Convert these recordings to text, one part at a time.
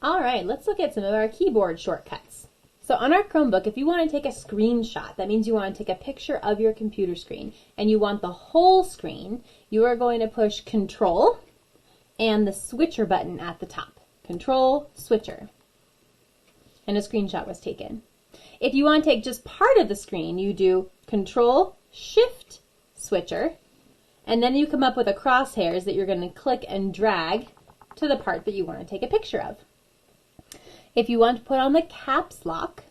All right, let's look at some of our keyboard shortcuts. So on our Chromebook, if you want to take a screenshot, that means you want to take a picture of your computer screen, and you want the whole screen, you are going to push Control and the switcher button at the top. Control, switcher. And a screenshot was taken. If you want to take just part of the screen, you do Control, Shift, switcher, and then you come up with a crosshairs that you're going to click and drag to the part that you want to take a picture of. If you want to put on the caps lock,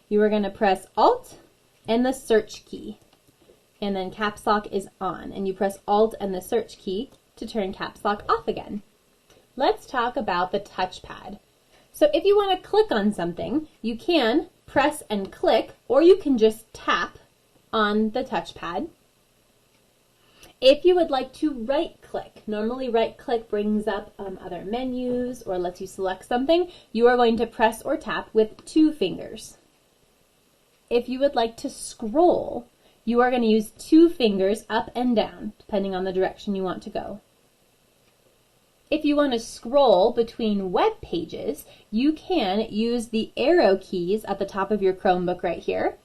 you are going to press Alt and the search key. And then caps lock is on, and you press Alt and the search key to turn caps lock off again. Let's talk about the touchpad. So if you want to click on something, you can press and click, or you can just tap on the touchpad. If you would like to right-click, normally right-click brings up other menus or lets you select something, you are going to press or tap with 2 fingers. If you would like to scroll, you are going to use 2 fingers up and down, depending on the direction you want to go. If you want to scroll between web pages, you can use the arrow keys at the top of your Chromebook right here,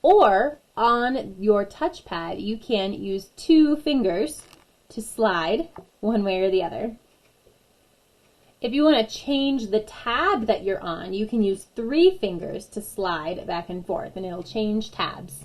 or on your touchpad, you can use 2 fingers to slide one way or the other. If you want to change the tab that you're on, you can use 3 fingers to slide back and forth, and it'll change tabs.